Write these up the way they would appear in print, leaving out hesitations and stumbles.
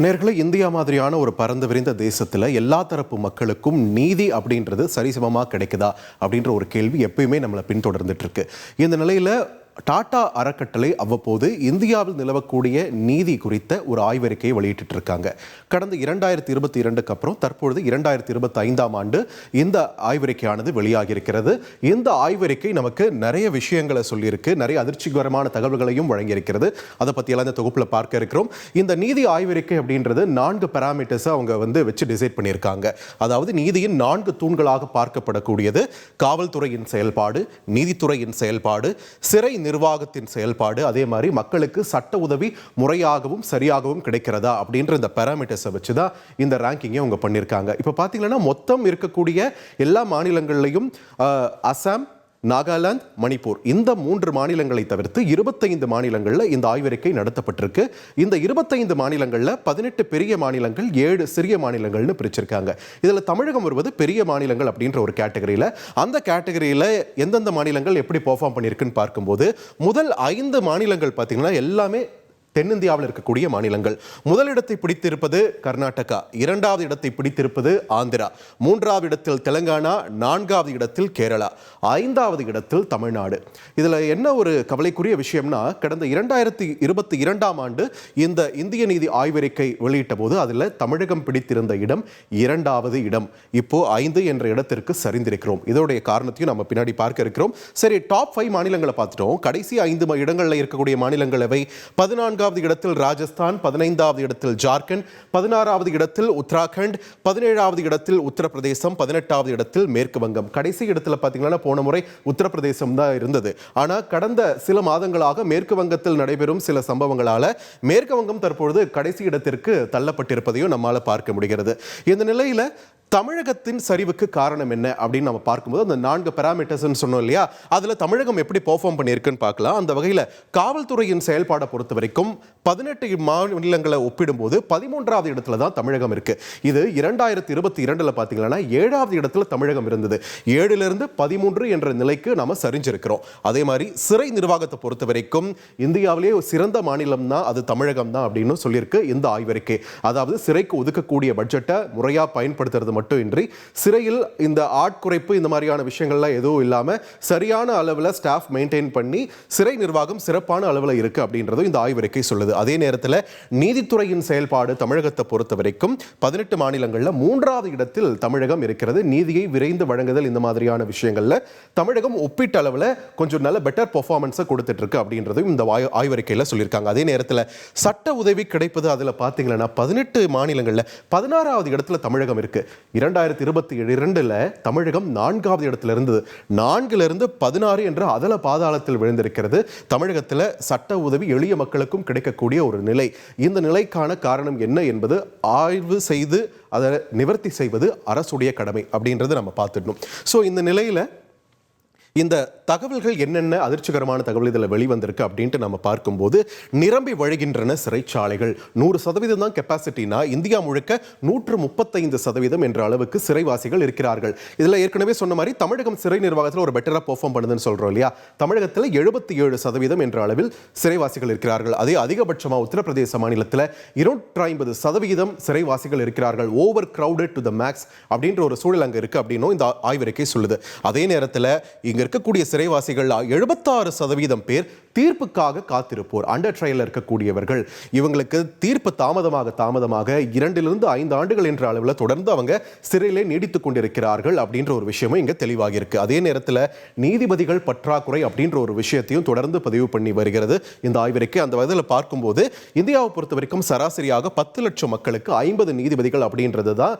நேர்களை இந்தியா மாதிரியான ஒரு பரந்து விரிந்த தேசத்தில் எல்லா தரப்பு மக்களுக்கும் நீதி அப்படின்றது சரிசமமாக கிடைக்குதா அப்படின்ற ஒரு கேள்வி எப்பயுமே நம்மளை பின்தொடர்ந்துட்டு இருக்கு. இந்த நிலையில் டாடா அறக்கட்டளை அவ்வப்போது இந்தியாவில் நிலவக்கூடிய நீதி குறித்த ஒரு ஆய்வறிக்கையை வெளியிட்டு இருக்காங்க. கடந்த 2022க்கு அப்புறம் தற்பொழுது 2025ஆம் ஆண்டு இந்த ஆய்வறிக்கையானது வெளியாகியிருக்கிறது. இந்த ஆய்வறிக்கை நமக்கு நிறைய விஷயங்களை சொல்லியிருக்கு, நிறைய அதிர்ச்சிகரமான தகவல்களையும் வழங்கியிருக்கிறது. அதை பற்றியெல்லாம் இந்த தொகுப்பில் பார்க்க இருக்கிறோம். இந்த நீதி ஆய்வறிக்கை அப்படின்றது 4 பாராமீட்டர்ஸை அவங்க வச்சு டிசைட் பண்ணியிருக்காங்க. அதாவது நீதியின் 4 தூண்களாக பார்க்கப்படக்கூடியது காவல்துறையின் செயல்பாடு, நீதித்துறையின் செயல்பாடு, சிறை நிர்வாகத்தின் செயல்பாடு, அதே மாதிரி மக்களுக்கு சட்ட உதவி முறையாகவும் சரியாகவும் கிடைக்கிறதா அப்படின்ற இந்த பாராமீட்டர்ஸை வச்சு தான் இந்த ரேங்கிங்கை அவங்க பண்ணியிருக்காங்க. இப்போ பார்த்தீங்கன்னா மொத்தம் இருக்கக்கூடிய எல்லா மாநிலங்கள்லையும் அசாம், நாகாலாந்து, மணிப்பூர் இந்த 3 மாநிலங்களை தவிர்த்து 25 மாநிலங்களில் இந்த ஆய்வறிக்கை நடத்தப்பட்டிருக்கு. இந்த 25 மாநிலங்களில் 18 பெரிய மாநிலங்கள், 7 சிறிய மாநிலங்கள்னு பிரிச்சிருக்காங்க. இதில் தமிழகம் வருவது பெரிய மாநிலங்கள் அப்படின்ற ஒரு கேட்டகரியில். அந்த கேட்டகரியில் எந்தெந்த மாநிலங்கள் எப்படி பெர்ஃபார்ம் பண்ணியிருக்குன்னு பார்க்கும்போது முதல் 5 மாநிலங்கள் பார்த்தீங்கன்னா எல்லாமே தென்னிந்தியாவில் இருக்கக்கூடிய மாநிலங்கள். முதலிடத்தை பிடித்திருப்பது கர்நாடகா, 2வது இடத்தை பிடித்திருப்பது ஆந்திரா, 3வது இடத்தில் தெலுங்கானா, 4வது இடத்தில் கேரளா, 5வது இடத்தில் தமிழ்நாடு. இதில் என்ன ஒரு கவலைக்குரிய விஷயம்னா, கடந்த 2022ஆம் ஆண்டு இந்த இந்திய நீதி ஆய்வறிக்கை வெளியிட்ட போது அதில் தமிழகம் பிடித்திருந்த இடம் 2வது இடம். இப்போ 5 என்ற இடத்திற்கு சரிந்திருக்கிறோம். இதோடைய காரணத்தையும் நம்ம பின்னாடி பார்க்க இருக்கிறோம். சரி, டாப் 5 மாநிலங்களை பார்த்துட்டோம். கடைசி 5 இடங்களில் இருக்கக்கூடிய மாநிலங்களவை 14வது இடத்தில் ராஜஸ்தான், 15வது இடத்தில் ஜார்க்கண்ட், 16வது இடத்தில் உத்தராகண்ட், 17வது இடத்தில் உத்தரப்பிரதேசம், 18வது இடத்தில் மேற்கு வங்கம். கடைசி இடத்துல பார்த்தீங்கன்னா போன முறை உத்தரப்பிரதேசம் தான் இருந்தது. ஆனால் கடந்த சில மாதங்களாக மேற்கு வங்கத்தில் நடைபெறும் சில சம்பவங்களால மேற்கு வங்கம் தற்பொழுது கடைசி இடத்திற்கு தள்ளப்பட்டிருப்பதையும் நம்மால் பார்க்க முடிகிறது. இந்த நிலையில் தமிழகத்தின் சரிவுக்கு காரணம் என்ன அப்படின்னு நம்ம பார்க்கும்போது அந்த 4 பாராமீட்டர்ஸ் சொன்னோம் இல்லையா, அதில் தமிழகம் எப்படி பெர்ஃபார்ம் பண்ணியிருக்குன்னு பார்க்கலாம். அந்த வகையில் காவல்துறையின் செயல்பாடை பொறுத்த வரைக்கும் 18 மாநிலங்களை ஒப்பிடும்போது 13வது இடத்துல தான் தமிழகம் இருக்கு. இது 2022 பார்த்தீங்கன்னா 7வது இடத்துல தமிழகம் இருந்தது. 7லிருந்து 13 என்ற நிலைக்கு நம்ம சரிஞ்சிருக்கிறோம். அதே மாதிரி சிறை நிர்வாகத்தை பொறுத்த வரைக்கும் இந்தியாவிலேயே சிறந்த மாநிலம் தான் அது தமிழகம் தான் அப்படின்னு சொல்லியிருக்கு இந்த ஆய்வறிக்கை. அதாவது சிறைக்கு ஒதுக்கக்கூடிய பட்ஜெட்டை முறையாக பயன்படுத்துறது மட்டும் இன்றி சிறையில் இந்த ஆட்குறைப்பு இந்த மாதிரியான விஷயங்கள்லாம் எதுவும் இல்லாமல் சரியான அளவில் ஸ்டாஃப் மெயின்டைன் பண்ணி சிறை நிர்வாகம் சிறப்பான அளவில் இருக்கு அப்படின்றதும் இந்த ஆய்வறிக்கை சொல்லுது. அதே நேரத்தில் நீதித்துறையின் செயல்பாடு தமிழகத்தை பொறுத்த வரைக்கும் 18 மாநிலங்களில் 3வது இடத்தில் தமிழகம் இருக்கிறது. நீதியை விரைந்து வழங்குதல் இந்த மாதிரியான விஷயங்கள்ல தமிழகம் ஒப்பீட்டு அளவில் கொஞ்சம் நல்ல பெட்டர் பெர்ஃபார்மன்ஸை கொடுத்துட்டு இருக்கு அப்படின்றதும் இந்த ஆய்வறிக்கையில் சொல்லியிருக்காங்க. அதே நேரத்தில் சட்ட உதவி கிடைப்பது அதில் பார்த்தீங்கன்னா 18 மாநிலங்களில் 16வது இடத்துல தமிழகம் இருக்கு. 2022 தமிழகம் 4வது இடத்துல இருந்தது. 4லிருந்து 16 என்ற அதல பாதாளத்தில் விழுந்திருக்கிறது. தமிழகத்தில் சட்ட உதவி எளிய மக்களுக்கும் கிடைக்கக்கூடிய ஒரு நிலை. இந்த நிலைக்கான காரணம் என்ன என்பது ஆய்வு செய்து அதை நிவர்த்தி செய்வது அரசுடைய கடமை அப்படின்றது நம்ம பார்த்துடணும். ஸோ இந்த நிலையில் இந்த தகவல்கள் என்னென்ன அதிர்ச்சிகரமான தகவல் இதில் வெளிவந்திருக்கு அப்படின்ட்டு நம்ம பார்க்கும்போது நிரம்பி வழிகின்றன சிறைச்சாலைகள். 100% தான் கெப்பாசிட்டினா இந்தியா முழுக்க 135% என்ற அளவுக்கு சிறைவாசிகள் இருக்கிறார்கள். இதில் ஏற்கனவே சொன்ன மாதிரி தமிழகம் சிறை நிர்வாகத்தில் ஒரு பெட்டராக பெர்ஃபார்ம் பண்ணுதுன்னு சொல்கிறோம் இல்லையா. தமிழகத்தில் 77% என்ற அளவில் சிறைவாசிகள் இருக்கிறார்கள். அதே அதிகபட்சமாக உத்தரப்பிரதேச மாநிலத்தில் 250% சிறைவாசிகள் இருக்கிறார்கள். Overcrowded to the max அப்படின்ற ஒரு சூழல் அங்கே இருக்குது அப்படின்னும் இந்த ஆய்வறிக்கை சொல்லுது. அதே நேரத்தில் இங்கே இருக்கக்கூடிய சிறைவாசிகள் 76% பேர் தீர்ப்புக்காக காத்திருப்போர், அண்டர் ட்ரையல் இருக்கக்கூடியவர்கள். இவங்களுக்கு தீர்ப்பு தாமதமாக 2லிருந்து 5 ஆண்டுகள் என்ற அளவில் தொடர்ந்து அவங்க சிறையிலே நீடித்துக் கொண்டிருக்கிறார்கள் அப்படின்ற ஒரு விஷயமும் இங்கே தெளிவாக இருக்கு. அதே நேரத்தில் நீதிபதிகள் பற்றாக்குறை அப்படின்ற ஒரு விஷயத்தையும் தொடர்ந்து பதிவு பண்ணி வருகிறது இந்த ஆய்வறிக்கை. அந்த வகையில் பார்க்கும்போது இந்தியாவை பொறுத்த வரைக்கும் சராசரியாக 10 லட்சம் மக்களுக்கு 50 நீதிபதிகள் அப்படின்றது தான்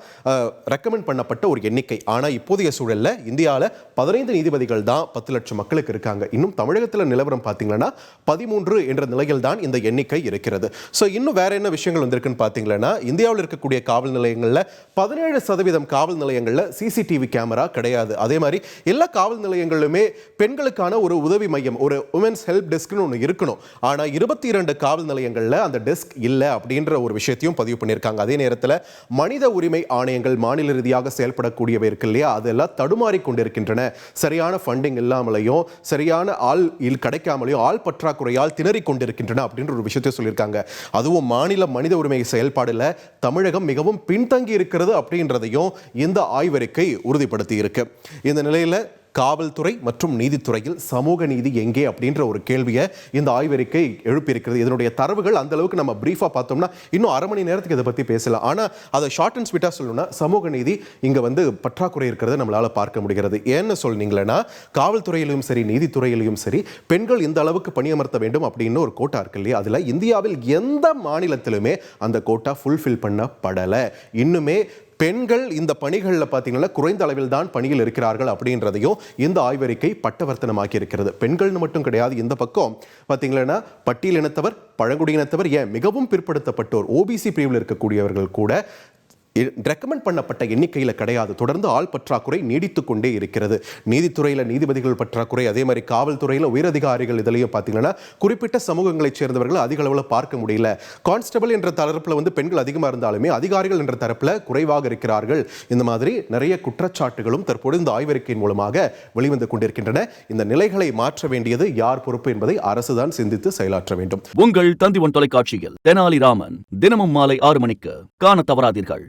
ரெக்கமெண்ட் பண்ணப்பட்ட ஒரு எண்ணிக்கை. ஆனால் இப்போதைய சூழலில் இந்தியாவில் 15 நீதிபதிகள் தான் 10 லட்சம் மக்களுக்கு இருக்காங்க. இன்னும் தமிழகத்தில் நிலவரம் பார்த்தீங்கன்னா 13 என்ற நிலையில் தான் இந்த எண்ணிக்கை இருக்கிறது. ஸோ இன்னும் வேற என்ன விஷயங்கள் வந்திருக்குன்னு பார்த்தீங்கன்னா, இந்தியாவில் இருக்கக்கூடிய காவல் நிலையங்களில் 17% காவல் நிலையங்களில் சிசிடிவி கேமரா கிடையாது. அதே மாதிரி எல்லா காவல் நிலையங்களிலுமே பெண்களுக்கான ஒரு உதவி மையம், ஒரு உமன்ஸ் ஹெல்ப் டெஸ்க்னு ஒன்று இருக்கணும். ஆனால் 22 காவல் நிலையங்களில் அந்த டெஸ்க் இல்லை அப்படின்ற ஒரு விஷயத்தையும் பதிவு பண்ணியிருக்காங்க. அதே நேரத்தில் மனித உரிமை ஆணையங்கள் மாநில ரீதியாக செயல்படக்கூடியவை இருக்கு இல்லையா, அதெல்லாம் தடுமாறி கொண்டிருக்கின்றன. சரியான ஃபண்டிங் ஃபண்டிங் இல்லாமலையும் சரியான ஆள் கிடைக்காமலையும் ஆள் பற்றாக்குறையால் திணறிக் கொண்டிருக்கின்றன அப்படின்ற ஒரு விஷயத்தை சொல்லியிருக்காங்க. அதுவும் மாநில மனித உரிமை செயல்பாடுல தமிழகம் மிகவும் பின்தங்கி இருக்கிறது அப்படின்றதையும் இந்த ஆய்வறிக்கை உறுதிப்படுத்தி இருக்கு. இந்த நிலையில காவல்துறை மற்றும் நீதித்துறையில் சமூக நீதி எங்கே அப்படின்ற ஒரு கேள்வியை இந்த ஆய்வறிக்கை எழுப்பியிருக்கிறது. இதனுடைய தரவுகள் அந்த அளவுக்கு நம்ம பிரீஃபா பார்த்தோம்னா இன்னும் அரை மணி நேரத்துக்கு இதை பத்தி பேசலாம். ஆனா அதை ஷார்ட் அண்ட் ஸ்வீட்டா சொல்லணும்னா சமூக நீதி இங்க பற்றாக்குறை இருக்கிறத நம்மளால பார்க்க முடிகிறது. ஏன்னு சொன்னீங்களன்னா காவல்துறையிலும் சரி நீதித்துறையிலும் சரி பெண்கள் இந்த அளவுக்கு பணியமர்த்த வேண்டும் அப்படின்னு ஒரு கோட்டா இருக்கு இல்லையா? அதுல இந்தியாவில் எந்த மாநிலத்திலுமே அந்த கோட்டா ஃபுல்ஃபில் பண்ணப்படலை. இன்னுமே பெண்கள் இந்த பணிகளில் பார்த்தீங்கன்னா குறைந்த அளவில் தான் பணியில் இருக்கிறார்கள் அப்படின்றதையும் இந்த ஆய்வறிக்கை பட்டவர்த்தனமாக்கி இருக்கிறது. பெண்கள்னு மட்டும் கிடையாது, இந்த பக்கம் பார்த்தீங்கன்னா பட்டியலினத்தவர், பழங்குடியினத்தவர், ஏன் மிகவும் பிற்படுத்தப்பட்டோர் ஓபிசி பிரிவில் இருக்கக்கூடியவர்கள் கூட ரெக்கமெண்ட் பண்ணப்பட்ட எண்ணிக்கையில் கிடையாது. தொடர்ந்து ஆள் பற்றாக்குறை நீடித்துக் கொண்டே இருக்கிறது. நீதித்துறையில் நீதிபதிகள் பற்றாக்குறை, அதே மாதிரி காவல்துறையில் உயரதிகாரிகள் இதுலையும் பார்த்தீங்கன்னா குறிப்பிட்ட சமூகங்களைச் சேர்ந்தவர்கள் அதிக அளவில் பார்க்க முடியல. கான்ஸ்டபிள் என்ற தரப்பில் பெண்கள் அதிகமாக இருந்தாலுமே அதிகாரிகள் என்ற தரப்பில் குறைவாக இருக்கிறார்கள். இந்த மாதிரி நிறைய குற்றச்சாட்டுகளும் தற்போது இந்த ஆய்வறிக்கையின் மூலமாக வெளிவந்து கொண்டிருக்கின்றன. இந்த நிலைகளை மாற்ற வேண்டியது யார் பொறுப்பு என்பதை அரசுதான் சிந்தித்து செயலாற்ற வேண்டும். உங்கள் தந்தி ஒன் தொலைக்காட்சியில் தெனாலிராமன் தினமும் மாலை 6 மணிக்கு காண தவறாதீர்கள்.